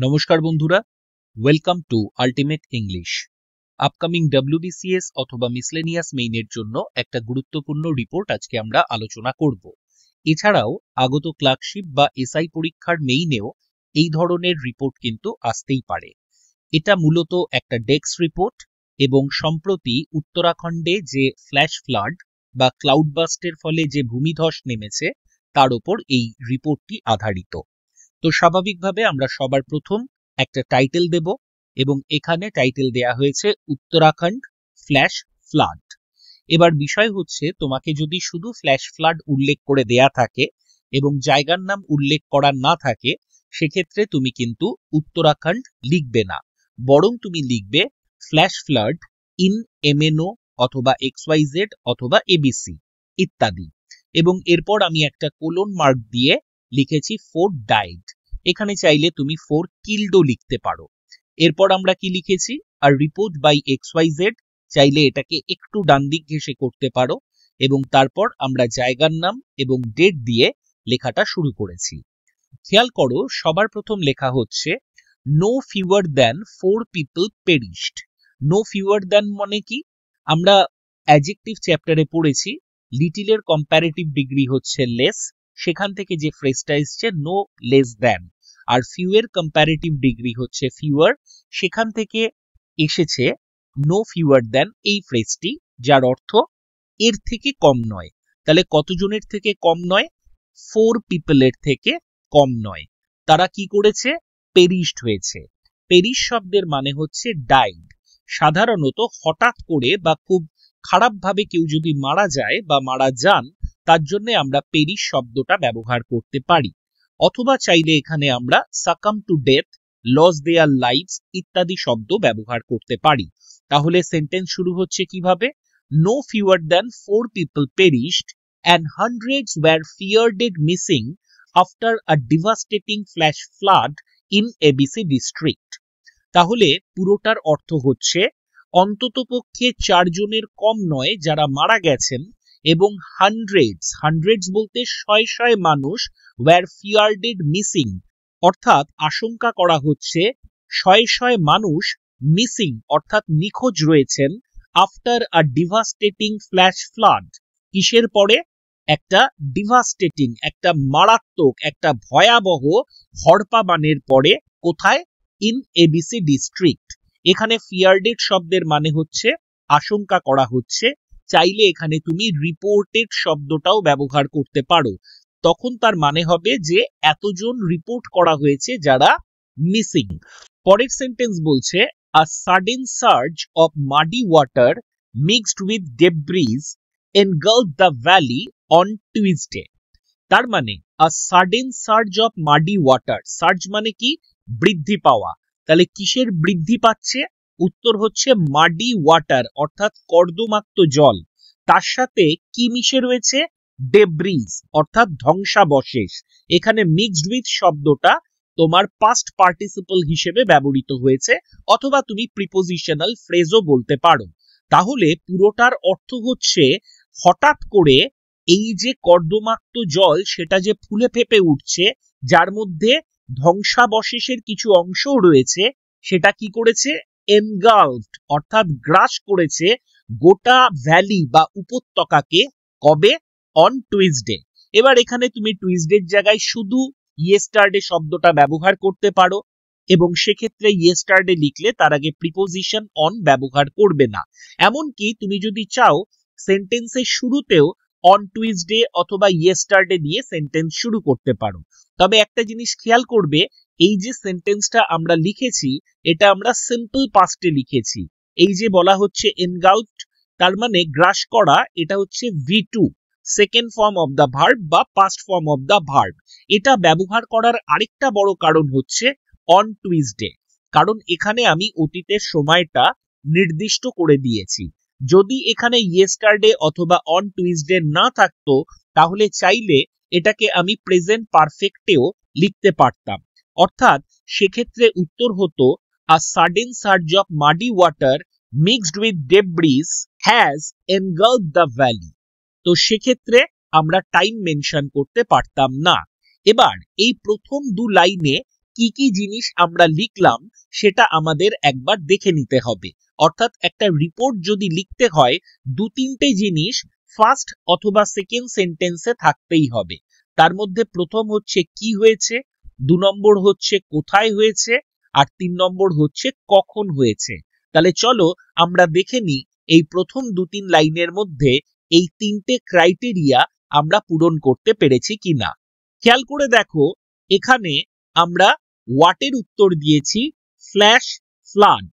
নমস্কার বন্ধুরা, welcome to ultimate English. Upcoming WBCS অথবা মিসলেনিয়াস মেইনের জন্য একটা গুরুত্বপূর্ণ রিপোর্ট আজকে আমরা আলোচনা করব। এছাড়াও আগত ক্লার্কশিপ বা এসআই পরীক্ষার মেইনেও এই ধরনের রিপোর্ট কিন্তু আসতেই পারে। এটা মূলত একটা ডেস্ক রিপোর্ট এবং সম্প্রতি উত্তরাখণ্ডে যে ফ্ল্যাশ ফ্লাড বা ক্লাউড বাস্টের ফলে যে ভূমিধস নেমেছে তার উপর এই রিপোর্টটি আধারিত। তো স্বাভাবিকভাবে আমরা সবার প্রথম একটা টাইটেল দেব এবং এখানে টাইটেল দেয়া হয়েছে উত্তরাখণ্ড ফ্ল্যাশ ফ্লাড। এবার বিষয় হচ্ছে, তোমাকে যদি শুধু ফ্ল্যাশ ফ্লাড উল্লেখ করে দেয়া থাকে এবং জায়গার নাম উল্লেখ করা না থাকে, সেক্ষেত্রে তুমি কিন্তু উত্তরাখণ্ড লিখবে না, বরং তুমি লিখবে ফ্ল্যাশ ফ্লাড ইন MNO অথবা XYZ অথবা ABC ইত্যাদি। এবং এরপর আমি একটা কোলন মার্ক দিয়ে লিখেছি 4 ডাইড। এখানে চাইলে তুমি 4 কিল্ডও লিখতে পারো। এরপর আমরা কি লিখেছি, আর রিপোর্ট বাই XYZ, চাইলে এটাকে একটু ডান দিক ঘেঁষে করতে পারো এবং তারপর আমরা জায়গার নাম এবং ডেট দিয়ে লেখাটা শুরু করেছি। খেয়াল করো, সবার প্রথম লেখা হচ্ছে no fewer than 4 people perished. No fewer than মানে কি? আমরা অ্যাডজেক্টিভ চ্যাপ্টারে পড়েছি লিটিলের কম্প্যারেটিভ ডিগ্রি হচ্ছে লেস, সেখান থেকে যে ফ্রেজটা এসছে নো লেস দ্যান, আর ফিউ এর কম্প্যারেটিভ ডিগ্রি হচ্ছে ফিউয়ার, সেখান থেকে এসেছে নো ফিউয়ার দ্যান এই ফ্রেজটি, যার অর্থ এর থেকে কম নয়। তাহলে কতজনের থেকে কম নয়? 4 পিপলের থেকে কম নয়। তারা কি করেছে? পেরিশড হয়েছে। পেরিশ শব্দের মানে হচ্ছে ডাইড। সাধারণত হঠাৎ করে বা খুব খারাপভাবে কেউ যদি মারা যায় বা মারা যান, তার জন্য আমরা পেরিশ শব্দটা ব্যবহার করতে পারি। অথবা চাইলে এখানে আমরা succumb to death, lost their lives ইত্যাদি শব্দ ব্যবহার করতে পারি। তাহলে সেন্টেন্স শুরু হচ্ছে কিভাবে? No fewer than 4 people perished and hundreds were feared missing after a devastating flash flood in ABC district. তাহলে পুরোটার অর্থ হচ্ছে অন্ততপক্ষে 4 জনের কম নয় যারা মারা গেছেন এবং হান্ড্রেডস বলতে শয়ে শয়ে মানুষ were feared মিসিং, অর্থাৎ আশঙ্কা করা হচ্ছে শয়ে শয়ে মানুষ মিসিং অর্থাৎ নিখোঁজ রয়েছেন after a devastating flash flood. কিসের পরে? একটা ডিভাস্টেটিং, একটা মারাত্মক, একটা ভয়াবহ হড়পা বানের পরে। কোথায়? In ABC district. এখানে ফিয়ার্ডেড শব্দের মানে হচ্ছে আশঙ্কা করা হচ্ছে। চাইলে এখানে তুমি রিপোর্টেড শব্দটাও ব্যবহার করতে পারো, তখন তার মানে হবে যে এতজন রিপোর্ট করা হয়েছে যারা মিসিং। পরের সেন্টেন্স বলছে a sudden surge of muddy water mixed with debris engulfed the valley on Tuesday. তার মানে a sudden surge of muddy water. Surge মানে কি? বৃদ্ধি পাওয়া। তাহলে কিসের বৃদ্ধি পাচ্ছে? উত্তর হচ্ছে মাডি ওয়াটার অর্থাৎ কর্দমাক্ত জল। তার সাথে কি মিশে রয়েছে? ডেব্রিজ অর্থাৎ ধ্বংসাবশেষ। এখানে মিক্সড উইথ শব্দটা তোমার পাস্ট পার্টিসিপল হিসেবে ব্যবহৃত হয়েছে, অথবা তুমি প্রিপোজিশনাল ফ্রেজও বলতে পারো। তাহলে পুরোটার অর্থ হচ্ছে হঠাৎ করে এই যে কর্দমাক্ত জল সেটা যে ফুলে ফেপে উঠছে, যার মধ্যে ধ্বংসাবশেষের কিছু অংশও রয়েছে, সেটা কি করেছে? এনগালফড অর্থাৎ গ্রাস করেছে গোটা ভ্যালি বা উপত্যকাকে। কবে? On Tuesday. এবার এখানে তুমি টুইসডের জায়গায় শুধু ইয়েস্টারডে শব্দটা ব্যবহার করতে পারো এবং সেক্ষেত্রে ইয়েস্টারডে লিখলে তার আগে প্রিপোজিশন অন ব্যবহার করবে না। এমনকি তুমি যদি চাও সেন্টেন্সের শুরুতেও অন টুইসডে অথবা ইয়েস্টারডে দিয়ে সেন্টেন্স শুরু করতে পারো। তবে একটা জিনিস খেয়াল করবে, এই যে সেন্টেন্সটা আমরা লিখেছি এটা আমরা সিম্পল পাস্টে লিখেছি। এই যে বলা হচ্ছে এনগালফড, তার মানে গ্রাস করা, এটা হচ্ছে V2 second form of the verb বা past form of the verb. এটা ব্যবহার করার আরেকটা বড় কারণ হচ্ছে অন টুইসডে, কারণ এখানে আমি অতীতের সময়টা নির্দিষ্ট করে দিয়েছি। যদি এখানে ইয়েস্টারডে অথবা অন টুইসডে না থাকতো, তাহলে চাইলে এটাকে আমি প্রেজেন্ট পারফেক্টেও লিখতে পারতাম। অর্থাৎ সেক্ষেত্রে উত্তর হতো a sudden surge of muddy water mixed with debris has engulfed the valley. তো সেক্ষেত্রে আমরা টাইম মেনশন করতে পারতাম না। এবার এই প্রথম 2 লাইনে কি কি জিনিস আমরা লিখলাম সেটা আমাদের একবার দেখে নিতে হবে। অর্থাৎ একটা রিপোর্ট যদি লিখতে হয় দু তিনটে জিনিস ফার্স্ট অথবা সেকেন্ড সেন্টেন্সে থাকতেই হবে। তার মধ্যে প্রথম হচ্ছে কি হয়েছে, 2 নম্বর হচ্ছে কোথায় হয়েছে, আর 3 নম্বর হচ্ছে কখন হয়েছে। তাহলে চলো আমরা দেখে নিই এই প্রথম 2-3 লাইনের মধ্যে এই তিনটে ক্রাইটেরিয়া আমরা পূরণ করতে পেরেছি কিনা। খেয়াল করে দেখো, এখানে আমরা হোয়াটের উত্তর দিয়েছি ফ্ল্যাশ ফ্লাড,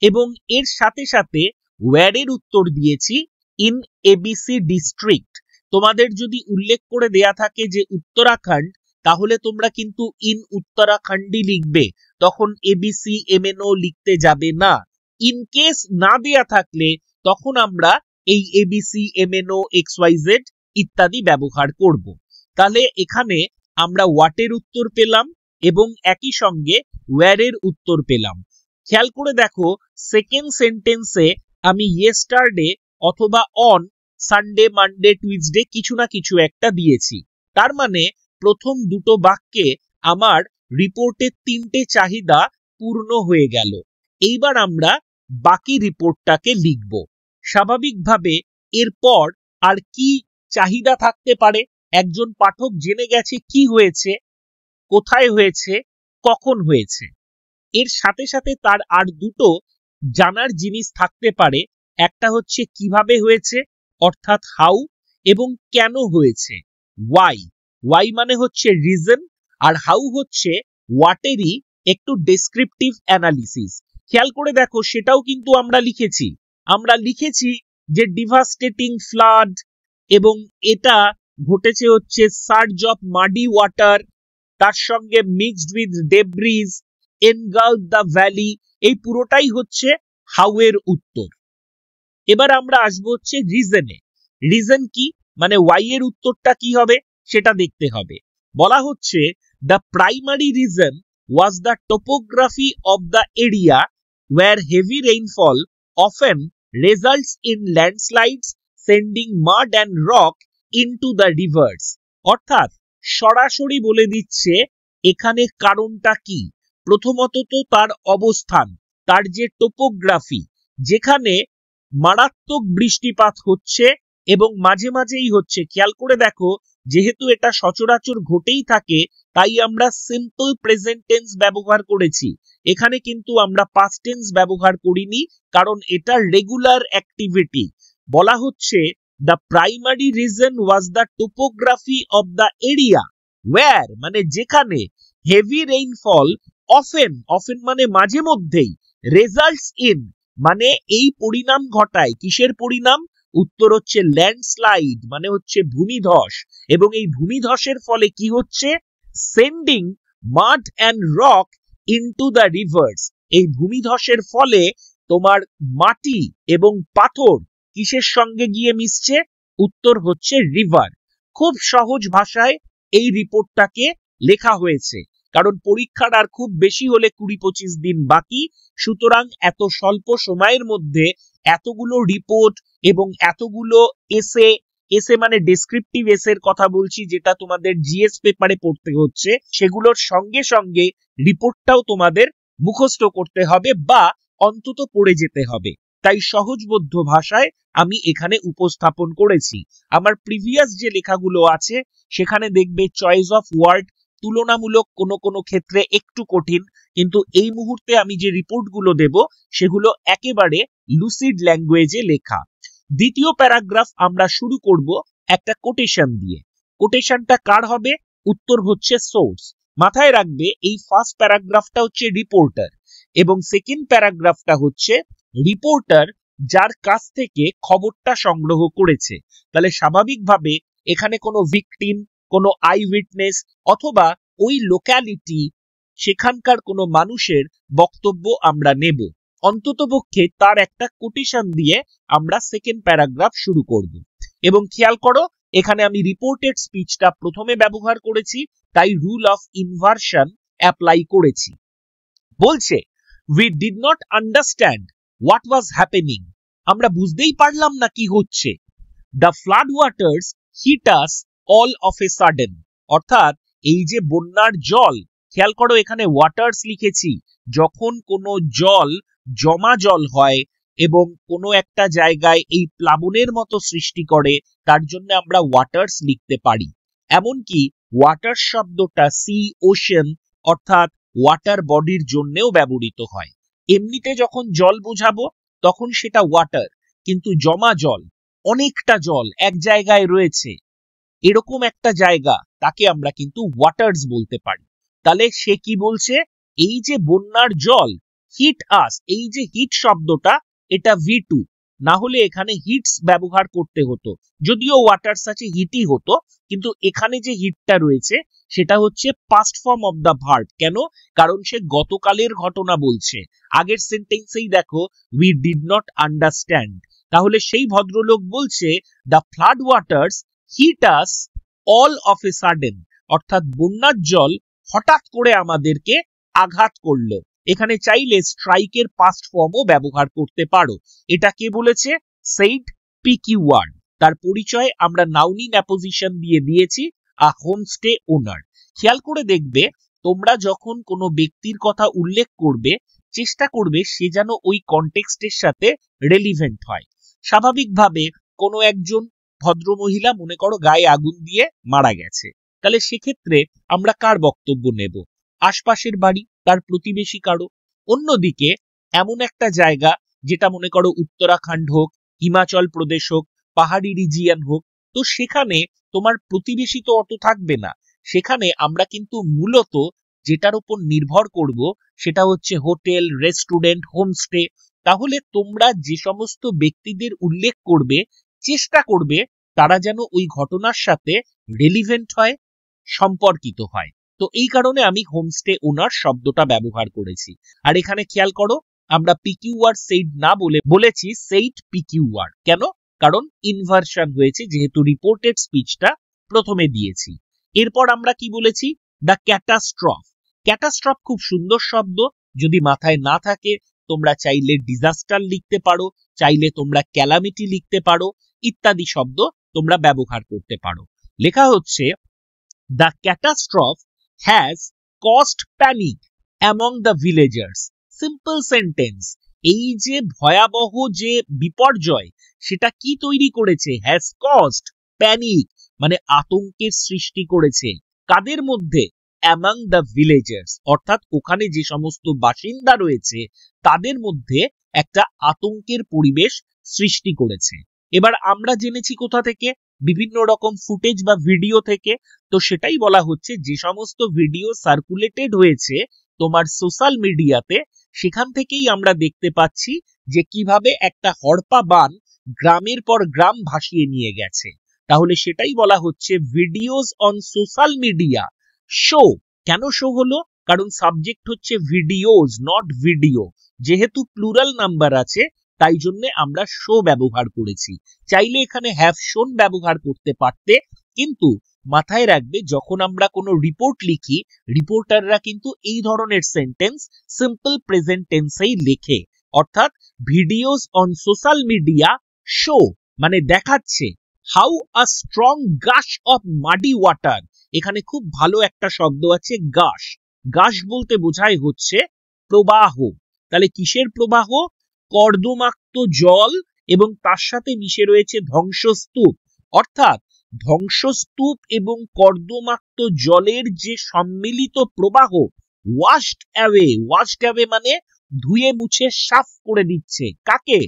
এবং এর সাথে সাথে ওয়্যারের উত্তর দিয়েছি ইন এবিসি ডিস্ট্রিক্ট। তোমাদের যদি উল্লেখ করে দেয়া থাকে যে উত্তরাখণ্ড, তাহলে তোমরা কিন্তু ইন উত্তরাখণ্ডই লিখবে, তখন এবিসি এমএনও লিখতে যাবে না। ইন কেস না দেয়া থাকলে তখন আমরা এই এবিসি এমএনও এক্সওয়াইজেড ইত্যাদি ব্যবহার করব। তাহলে এখানে আমরা হোয়াটের উত্তর পেলাম এবং একই সঙ্গে ওয়্যারের উত্তর পেলাম। খেয়াল করে দেখো, সেকেন্ড সেন্টেন্সে আমি ইয়েস্টারডে অথবা অন সানডে মানডে টুইসডে কিছু না কিছু একটা দিয়েছি। তার মানে প্রথম দুটো বাক্যে আমার রিপোর্টের তিনটে চাহিদা পূর্ণ হয়ে গেল। এইবার আমরা বাকি রিপোর্টটাকে লিখব। স্বাভাবিকভাবে এরপর আর কি চাহিদা থাকতে পারে? একজন পাঠক জেনে গেছে কি হয়েছে, কোথায় হয়েছে, কখন হয়েছে। এর সাথে সাথে তার আর দুটো জানার জিনিস থাকতে পারে। একটা হচ্ছে কিভাবে হয়েছে অর্থাৎ হাউ, এবং কেন হয়েছে ওয়াই। ওয়াই মানে হচ্ছে রিজন, আর হাউ হচ্ছে হোয়াটেরই একটু ডেসক্রিপটিভ অ্যানালিসিস। খেয়াল করে দেখো, সেটাও কিন্তু আমরা লিখেছি যে ডিভাস্টেটিং ফ্লাড, এবং এটা ঘটেছে হচ্ছে সার্জ অফ মাডি ওয়াটার, তার সঙ্গে mixed with debris engulf the valley. এই পুরোটাই হচ্ছে হাউ এর উত্তর। এবার আমরা আসবো হচ্ছে রিজনে। রিজন কি, মানে ওয়াই এর উত্তরটা কি হবে সেটা দেখতে হবে। বলা হচ্ছে the primary reason was the topography of the area where heavy rainfall often results in landslides sending mud and rock into the rivers. অর্থাৎ সরাসরি বলে দিচ্ছে এখানে কারণটা কি। প্রথমত তো তার অবস্থান, তার যে টোপোগ্রাফি, যেখানে মারাত্মক বৃষ্টিপাত হচ্ছে এবং মাঝে মাঝেই হচ্ছে। খেয়াল করে দেখো, যেহেতু এটা সচরাচর ঘটেই থাকে, তাই আমরা সিম্পল প্রেজেন্ট টেন্স ব্যবহার করেছি। এখানে কিন্তু আমরা পাস্ট টেন্স ব্যবহার করিনি, কারণ এটা রেগুলার অ্যাক্টিভিটি। বলা হচ্ছে the primary reason was the topography of the area were, মানে যেখানে হেভি রেইনফল অফেন, অফেন মানে মাঝে মধ্যেই, রেজাল্টস ইন মানে এই পরিণাম ঘটায়। কিসের পরিণাম? উত্তর হচ্ছে ল্যান্ডস্লাইড, মানে হচ্ছে ভূমিধস। এবং এই ভূমিধসের ফলে কি হচ্ছে? Sending mud and rock into the rivers. এই ভূমিধসের ফলে তোমার মাটি এবং পাথর কিসের সঙ্গে গিয়ে মিশছে? উত্তর হচ্ছে রিভার। খুব সহজ ভাষায় এই রিপোর্টটাকে লেখা হয়েছে, কারণ পরীক্ষার আর খুব বেশি হলে 20-25 দিন বাকি। সুতরাং এত স্বল্প সময়ের মধ্যে এতগুলো রিপোর্ট এবং এতগুলো এসে মানে ডেসক্রিপটিভ এসের কথা বলছি, যেটা তোমাদের জিএস পেপারে পড়তে হচ্ছে, সেগুলোর সঙ্গে সঙ্গে রিপোর্টটাও তোমাদের মুখস্থ করতে হবে বা অন্তত পড়ে যেতে হবে। তাই সহজবোধ্য ভাষায় আমি এখানে উপস্থাপন করেছি। আমার প্রিভিয়াস যে লেখাগুলো আছে সেখানে দেখবে চয়েস অফ ওয়ার্ড তুলনামূলক কোনো ক্ষেত্রে একটু কঠিন, কিন্তু এই মুহূর্তে আমি যে রিপোর্টগুলো দেব সেগুলো একেবারে লুসিড ল্যাঙ্গুয়েজে লেখা। দ্বিতীয় প্যারাগ্রাফ আমরা শুরু করব একটা কোটেশন দিয়ে। কোটেশনটা কার হবে? উত্তর হচ্ছে সোর্স। মাথায় রাখবে এই ফার্স্ট প্যারাগ্রাফটা হচ্ছে রিপোর্টার এবং সেকেন্ড প্যারাগ্রাফটা হচ্ছে রিপোর্টার যার কাছ থেকে খবরটা সংগ্রহ করেছে। তাহলে স্বাভাবিকভাবে এখানে কোনো ভিকটিম, কোনো আই উইটনেস অথবা ওই লোক্যালিটি, সেখানকার কোনো মানুষের বক্তব্য আমরা নেব। অন্ততপক্ষে তার একটা কোটেশন দিয়ে আমরা সেকেন্ড প্যারাগ্রাফ শুরু করব। এবং খেয়াল করো, এখানে আমি রিপোর্টেড স্পিচটা প্রথমে ব্যবহার করেছি, তাই রুল অফ ইনভার্সন অ্যাপ্লাই করেছি। বলছে we did not understand what was happening, আমরা বুঝতেই পারলাম না কি হচ্ছে। the flood waters hit us all of a sudden, অর্থাৎ এই যে বন্যার জল খেয়াল করো এখানে ওয়াটার্স লিখেছি, যখন কোনো জল জমা জল হয় এবং কোনো একটা জায়গায় এই প্লাবনের মতো সৃষ্টি করে, তার জন্য আমরা ওয়াটার্স লিখতে পারি। এমনকি ওয়াটার শব্দটা সি ওশেন অর্থাৎ ওয়াটার বডির জন্যও ব্যবহৃত হয়। এমনিতে যখন জল বোঝাবো তখন সেটা ওয়াটার, কিন্তু জমা জল, অনেকটা জল এক জায়গায় রয়েছে, এরকম একটা জায়গা, তাকে আমরা কিন্তু ওয়াটার্স বলতে পারি। তাহলে সে কি বলছে, এই যে বন্যার জল হিট আস, এই যে হিট শব্দটা এটা V2, না হলে এখানে হিটস ব্যবহার করতে হতো, যদিও ওয়াটার্স আছে হিটই হতো, কিন্তু এখানে যে হিটটা রয়েছে সেটা হচ্ছে past form of the verb. কেন? কারণ সে গতকালের ঘটনা বলছে। আগের সেন্টেন্সেই দেখো উই ডিড নট আন্ডারস্ট্যান্ড, তাহলে সেই ভদ্রলোক বলছে the flood waters hit us all of a sudden, অর্থাৎ বন্যার জল হঠাৎ করে আমাদেরকে আঘাত করলো। এখানে চাইলে স্ট্রাইকের পাস্ট ফর্মও ব্যবহার করতে পারো। এটা কে বলেছে? Said PQ1। তার পরিচয় আমরা নাউন ইন অ্যাপোজিশন দিয়ে দিয়েছি, আ হোমস্টে ওনার। খেয়াল করে দেখবে তোমরা যখন কোনো ব্যক্তির কথা উল্লেখ করবে, চেষ্টা করবে সে যেন ওই কনটেক্সটের সাথে রেলিভেন্ট হয়। স্বাভাবিকভাবে কোনো একজন ভদ্রমহিলা মনে করো গায়ে আগুন দিয়ে মারা গেছে, তাহলে সেক্ষেত্রে আমরা কার বক্তব্য নেব? আশপাশের বাড়ি, তার প্রতিবেশী কারো। অন্যদিকে এমন একটা জায়গা যেটা মনে করো উত্তরাখণ্ড হোক, হিমাচল প্রদেশ হোক, পাহাড়ি রিজিয়ন হোক, তো সেখানে তোমার প্রতিবেশী তো অত থাকবে না। সেখানে আমরা কিন্তু মূলত যেটার উপর নির্ভর করব সেটা হচ্ছে হোটেল, রেস্টুরেন্ট, হোমস্টে। তাহলে তোমরা যে সমস্ত ব্যক্তিদের উল্লেখ করবে চেষ্টা করবে তারা যেন ওই ঘটনার সাথে রেলিভেন্ট হয়, সম্পর্কিত হয়। তো এই কারণে আমি হোমস্টে ওনার শব্দটা ব্যবহার করেছি। আর এখানে খেয়াল করো আমরা PQ সেইড না বলেছি সেইড PQ। কেন? কারণ ইনভার্সন হয়েছে, যেহেতু রিপোর্টেড স্পিচটা প্রথমে দিয়েছি। এরপর আমরা কি বলেছি? দ্য ক্যাটাস্ট্রফ। ক্যাটাস্ট্রফ খুব সুন্দর শব্দ, যদি মাথায় না থাকে তোমরা চাইলে ডিজাস্টার লিখতে পারো, চাইলে তোমরা ক্যালামিটি লিখতে পারো, ইত্যাদি শব্দ তোমরা ব্যবহার করতে পারো। লেখা হচ্ছে the catastrophe has caused panic among the villagers. Simple sentence, এই যে ভয়াবহ যে বিপর্যয় সেটা কি তৈরি করেছে? হ্যাজ কস্ট প্যানিক, মানে আতঙ্কের সৃষ্টি করেছে। কাদের মধ্যে? অ্যামং দ্য ভিলেজার্স, অর্থাৎ ওখানে যে সমস্ত বাসিন্দা রয়েছে তাদের মধ্যে একটা আতঙ্কের পরিবেশ সৃষ্টি করেছে। এবার আমরা জেনেছি কোথা থেকে? বিভিন্ন রকম ফুটেজ বা ভিডিও থেকে। তো সেটাই বলা হচ্ছে যে সমস্ত ভিডিও সার্কুলেটেড হয়েছে তোমার সোশ্যাল মিডিয়াতে, সেখান থেকেই আমরা দেখতে পাচ্ছি যে কিভাবে একটা হড়পা বান গ্রামের পর গ্রাম ভাসিয়ে নিয়ে গেছে। তাহলে সেটাই বলা হচ্ছে videos on social media show. কেন শো হলো? কারণ সাবজেক্ট হচ্ছে ভিডিওস, নট ভিডিও। যেহেতু প্লুরাল নাম্বার আছে তাই জন্য আমরা শো ব্যবহার করেছি। চাইলে এখানে হ্যাভ শোন ব্যবহার করতে পারতে, কিন্তু মাথায় রাখবে যখন আমরা কোনো রিপোর্ট লিখি রিপোর্টাররা কিন্তু এই ধরনের সেন্টেন্স সিম্পল প্রেজেন্ট টেন্সেই লেখে। অর্থাৎ videos on social media show মানে দেখাচ্ছে how a strong গাশ of muddy water. এখানে খুব ভালো একটা শব্দ আছে গাশ। গাশ বলতে বোঝায় হচ্ছে প্রবাহ। তাহলে কিসের প্রবাহ? কর্দমাক্ত জল এবং তার সাথে মিশে রয়েছে ধ্বংসস্তূপ। অর্থাৎ ধ্বংসস্তূপ এবং কর্দমাক্ত জলের যে সম্মিলিত প্রবাহ, ওয়াশড অ্যাওয়ে। ওয়াশড অ্যাওয়ে মানে ধুয়ে মুছে সাফ করে দিচ্ছে। কাকে?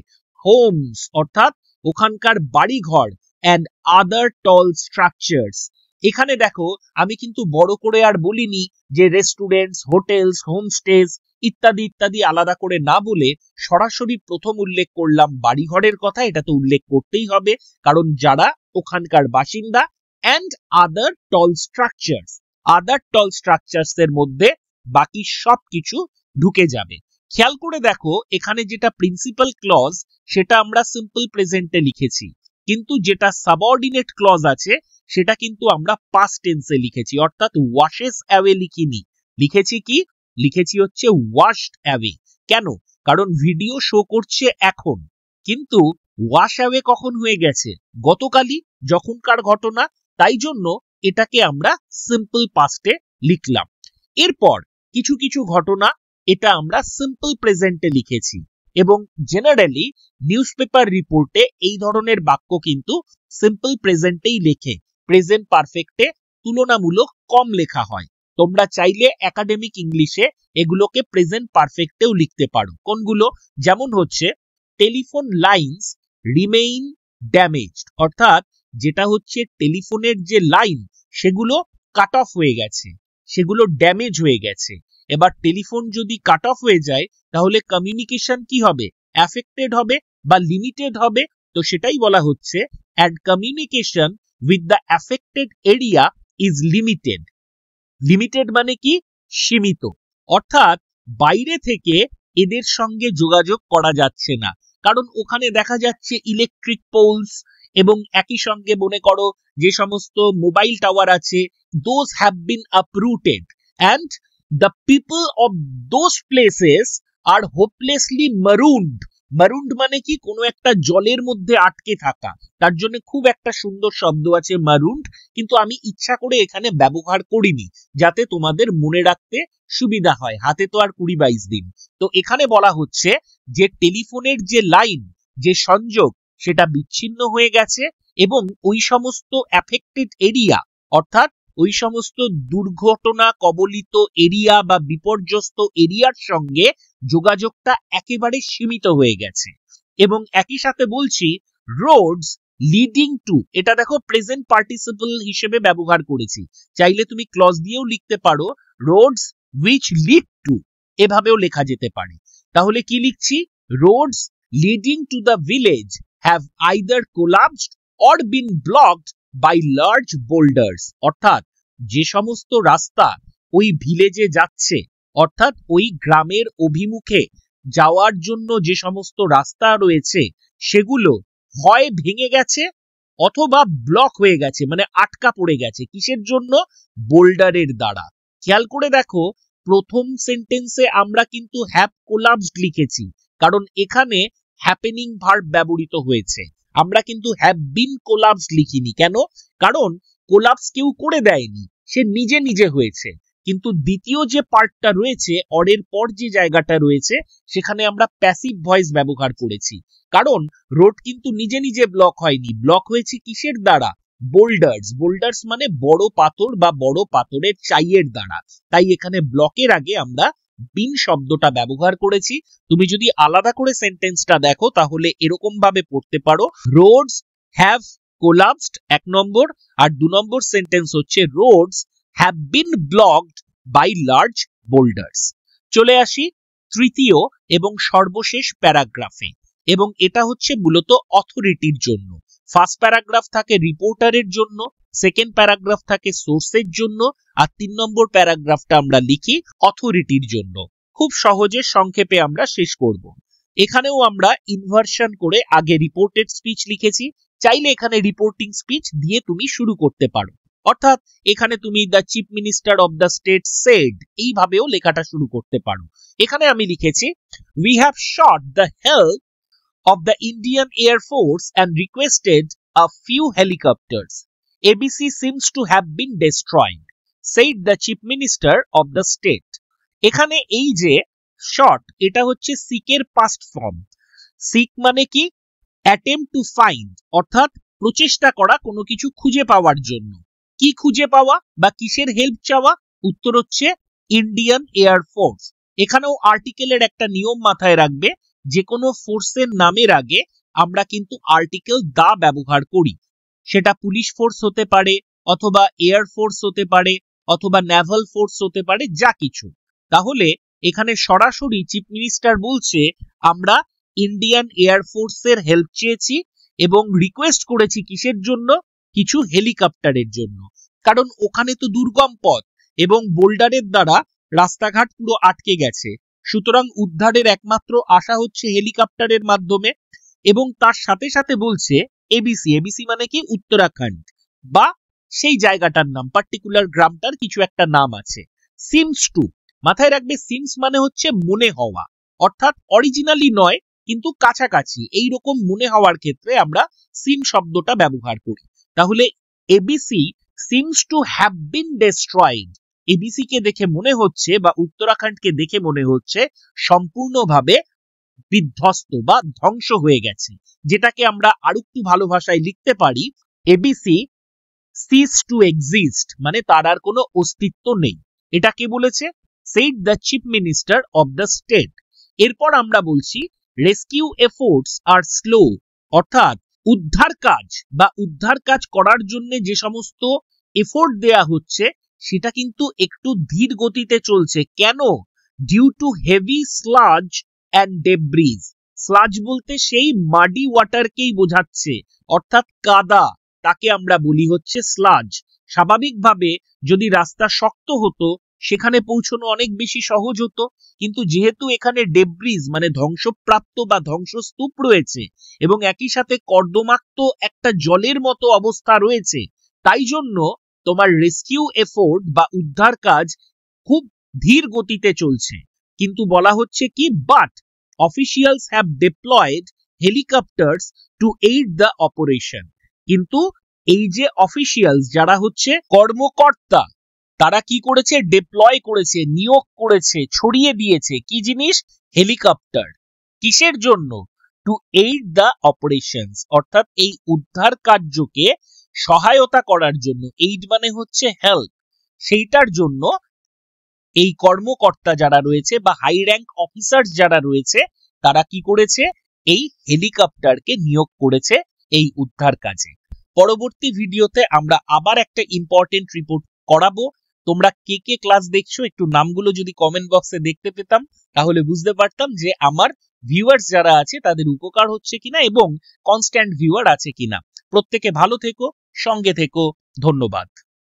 হোমস, অর্থাৎ ওখানকার বাড়িঘর, অ্যান্ড আদার টল স্ট্রাকচারস। এখানে দেখো আমি কিন্তু বড় করে আর বলিনি যে রেস্টুরেন্টস, হোটেলস, হোমস্টেজ ইত্যাদি ইত্যাদি আলাদা করে না বলে সরাসরি প্রথম উল্লেখ করলাম বাড়িঘরের কথা। এটা তো উল্লেখ করতেই হবে, কারণ যারা ওখানকার বাসিন্দা। And other tall structures, other tall structures এর মধ্যে বাকি সবকিছু ঢুকে যাবে। খেয়াল করে দেখো এখানে যেটা প্রিন্সিপাল ক্লজ সেটা আমরা সিম্পল প্রেজেন্টে লিখেছি, কিন্তু যেটা সাবঅর্ডিনেট ক্লজ আছে সেটা কিন্তু আমরা পাস্ট টেন্সে লিখেছি, অর্থাৎ ওয়াশেস অ্যাওয়ে লিখিনি। লিখেছি কি? লিখেছি হচ্ছে ওয়াশড অ্যাওয়ে। কেন? কারণ ভিডিও শো করছে এখন, কিন্তু ওয়াশ অ্যাওয়ে কখন হয়ে গেছে? গতকালই, যখনকার ঘটনা। তাই জন্য এটাকে আমরা সিম্পল পাস্টে লিখলাম। এরপর কিছু কিছু ঘটনা এটা আমরা সিম্পল প্রেজেন্টে লিখেছি এবং জেনারেলি নিউজপেপার রিপোর্টে এই ধরনের বাক্য কিন্তু সিম্পল প্রেজেন্টেই লেখে, প্রেজেন্ট পারফেক্টে তুলনামূলক কম লেখা হয়। তোমরা চাইলে একাডেমিক ইংলিশে এগুলোকে প্রেজেন্ট পারফেক্টেও লিখতে পারো। কোনগুলো? যেমন হচ্ছে টেলিফোন লাইনস রিমেইন ড্যামেজড, অর্থাৎ যেটা হচ্ছে টেলিফোনের যে লাইন সেগুলো কাট অফ হয়ে গেছে, সেগুলো ড্যামেজ হয়ে গেছে। এবার টেলিফোন যদি কাট অফ হয়ে যায় তাহলে কমিউনিকেশন কি হবে? অ্যাফেক্টেড হবে বা লিমিটেড হবে। তো সেটাই বলা হচ্ছে and communication with the affected area is limited. Limited মানে কি? সীমিত, অর্থাৎ বাইরে থেকে এদের সঙ্গে যোগাযোগ করা যাচ্ছে না, কারণ ওখানে দেখা যাচ্ছে ইলেকট্রিক পোলস এবং একই সঙ্গে মনে করো যে সমস্ত মোবাইল টাওয়ার আছে, those have been uprooted and the people of those places are hopelessly marooned. marooned মানে কি? কোনো একটা জলের মধ্যে আটকে থাকা, তার জন্য খুব একটা সুন্দর শব্দ আছে marooned, কিন্তু আমি ইচ্ছা করে এখানে ব্যবহার করিনি যাতে তোমাদের মনে রাখতে সুবিধা হয়, হাতে তো আর 20-22 দিন। তো এখানে বলা হচ্ছে যে টেলিফোনের যে লাইন, যে সংযোগ, সেটা বিচ্ছিন্ন হয়ে গেছে এবং ওই সমস্ত অ্যাফেক্টেড এরিয়া, অর্থাৎ ওই সমস্ত দুর্ঘটনা কবলিত এরিয়া বা বিপর্যস্ত এরিয়ার সঙ্গে যোগাযোগটা একেবারে সীমিত হয়ে গেছে। এবং একই সাথে বলছি রোডস লিডিং টু, এটা দেখো প্রেজেন্ট পার্টিসিপল হিসেবে ব্যবহার করেছি, চাইলে তুমি ক্লজ দিয়েও লিখতে পারো রোডস উইচ লিড টু, এভাবেও লেখা যেতে পারে। তাহলে কি লিখছি? Roads leading to the village have either collapsed or been blocked by large boulders, অর্থাৎ যে সমস্ত রাস্তা ওই ভিলেজে যাচ্ছে, অর্থাৎ ওই গ্রামের অভিমুখে যাওয়ার জন্য যে সমস্ত রাস্তা রয়েছে সেগুলো হয় ভেঙে গেছে অথবা ব্লক হয়ে গেছে, মানে আটকা পড়ে গেছে। কিসের জন্য? বোল্ডারের দ্বারা। খেয়াল করে দেখো প্রথম সেন্টেন্সে আমরা কিন্তু হ্যাভ কোলাপসড লিখেছি, কারণ এখানে হ্যাপেনিং ভার্ব ব্যবহৃত হয়েছে। আমরা কিন্তু হ্যাভ বিন কোলাপসড লিখিনি। কেন? কারণ কোলাপস কেউ করে দেয়নি, সে নিজে নিজে হয়েছে। কিন্তু দ্বিতীয় যে পার্টটা রয়েছে, অরের পর যে জায়গাটা রয়েছে, সেখানে আমরা প্যাসিভ ভয়েস ব্যবহার করেছি, কারণ রোড কিন্তু নিজে নিজে ব্লক হয়নি, ব্লক হয়েছে কিসের দ্বারা? বোল্ডার্স। বোল্ডার্স মানে বড় পাথর বা বড় পাথরের চাইয়ের দ্বারা। তাই এখানে ব্লকের আগে আমরা বিন শব্দটা ব্যবহার করেছি। তুমি যদি আলাদা করে সেন্টেন্সটা দেখো তাহলে এরকম ভাবে পড়তে পারো, রোডস হ্যাভ কোলাপসড 1 নম্বর, আর 2 নম্বর সেন্টেন্স হচ্ছে roads have been blocked by large boulders. চলে আসি তৃতীয় এবং সর্বশেষ প্যারাগ্রাফে, এবং এটা হচ্ছে মূলত অথরিটির জন্য। ফার্স্ট প্যারাগ্রাফ থাকে রিপোর্টারের জন্য, সেকেন্ড প্যারাগ্রাফ থাকে সোর্সের জন্য, আর 3 নম্বর প্যারাগ্রাফটা আমরা লিখি অথরিটির জন্য। খুব সহজে সংক্ষেপে আমরা শেষ করব। এখানেও আমরা ইনভার্সন করে আগে রিপোর্টেড স্পিচ লিখেছি, চাইলে এখানে রিপোর্টিং স্পিচ দিয়ে তুমি শুরু করতে পারো, অর্থাৎ এখানে তুমি the chief minister of the state said এইভাবেও লেখাটা শুরু করতে পারো। এখানে আমি লিখেছি we have sought the help of the Indian Air Force and requested a few helicopters. ABC seems to have been destroyed, said the Chief Minister of the state. এখানে এই যে shot, এটা হচ্ছে seek এর past form. seek মানে কি? attempt to find, অর্থাৎ প্রচেষ্টা করা কোনো কিছু খুঁজে পাওয়ার জন্য। কি খুঁজে পাওয়া বা কিসের হেল্প চাওয়া? উত্তর হচ্ছে ইন্ডিয়ান এয়ার ফোর্স। এখানেও আর্টিকেলের একটা নিয়ম মাথায় রাখবে, যে কোনো ফোর্সের নামের আগে আমরা কিন্তু আর্টিকেল দা ব্যবহার করি। সেটা পুলিশ ফোর্স হতে পারে, অথবা এয়ার ফোর্স হতে পারে, অথবা নেভাল ফোর্স হতে পারে, যা কিছু। তাহলে এখানে সরাসরি চিফ মিনিস্টার বলছে আমরা ইন্ডিয়ান এয়ার ফোর্সের হেল্প চেয়েছি এবং রিকোয়েস্ট করেছি কিসের জন্য? কিছু হেলিকপ্টারের জন্য, কারণ ওখানে তো দুর্গম পথ এবং বোল্ডারের দ্বারা রাস্তাঘাট পুরো আটকে গেছে। সুতরাং উদ্ধারের একমাত্র আশা হচ্ছে হেলিকপ্টারের মাধ্যমে। এবং তার সাথে সাথে বলছে এবিসি, এবিসি মানে কি? উত্তরাখণ্ড, বা সেই জায়গাটার নাম, পার্টিকুলার গ্রামটার কিছু একটা নাম আছে। সিমস টু, মাথায় রাখবে সিমস মানে হচ্ছে মনে হওয়া, অর্থাৎ অরিজিনালি নয় কিন্তু কাছাকাছি, এইরকম মনে হওয়ার ক্ষেত্রে আমরা সিম শব্দটা ব্যবহার করি। তাহলে ABC seems to have been destroyed, ABC কে দেখে মনে হচ্ছে বা উত্তরাখণ্ডকে দেখে মনে হচ্ছে সম্পূর্ণভাবে বিধ্বস্ত বা ধ্বংস হয়ে গেছে, যেটাকে আমরা আরো একটু ভালো ভাষায় লিখতে পারি এবিসি সিজ টু এক্সিস্ট, মানে তার আর কোনো অস্তিত্ব নেই। এটা কে বলেছে? Said the chief minister of the state. এরপর আমরা বলছি রেস্কিউ এফোর্টস আর স্লো, অর্থাৎ উদ্ধার কাজ করার জন্য যে সমস্ত এফোর্ট দেয়া হচ্ছে সেটা কিন্তু একটু ধীর গতিতে চলছে। কেন? Due to heavy sludge and debris. Sludge বলতে সেই মাডি ওয়াটারকেই বোঝাচ্ছে, অর্থাৎ কাদা, তাকে আমরা বলি হচ্ছে স্লাজ। স্বাভাবিকভাবে যদি রাস্তা শক্ত হতো সেখানে পৌঁছানো অনেক বেশি সহজ হতো, কিন্তু যেহেতু এখানে ডেব্রিজ মানে ধ্বংসপ্রাপ্ত বা ধ্বংসস্তূপ রয়েছে এবং একই সাথে কর্দমাক্ত একটা জলের মতো অবস্থা রয়েছে, তাই জন্য তোমার রেস্কিউ এফোর্ট বা উদ্ধার কাজ খুব ধীর গতিতে চলছে। কিন্তু বলা হচ্ছে কি, but officials have deployed helicopters to aid the operation. কিন্তু এই যে অফিসিয়ালস যারা হচ্ছে কর্মকর্তা, তারা কি করেছে? ডিপ্লয় করেছে, নিয়োগ করেছে, ছড়িয়ে দিয়েছে কি জিনিস? হেলিকপ্টার। কিসের জন্য? টু এইড দ্য অপারেশনস, অর্থাৎ এই উদ্ধার কার্যকে সহায়তা করার জন্য। এইড মানে হচ্ছে হেল্প, সেইটার জন্য এই কর্মকর্তা যারা রয়েছে বা হাই র্যাঙ্ক অফিসার যারা রয়েছে তারা কি করেছে? এই হেলিকপ্টারকে নিয়োগ করেছে এই উদ্ধার কাজে। পরবর্তী ভিডিওতে আমরা আবার একটা ইম্পর্টেন্ট রিপোর্ট করাবো। তোমরা কে কে ক্লাস দেখছো একটু নামগুলো যদি কমেন্ট বক্সে দেখতে পেতাম তাহলে বুঝতে পারতাম যে আমার ভিউয়ার্স যারা আছে তাদের উপকার হচ্ছে কিনা এবং কনস্ট্যান্ট ভিউয়ার আছে কিনা। প্রত্যেকে ভালো থেকো, সঙ্গে থেকো, ধন্যবাদ।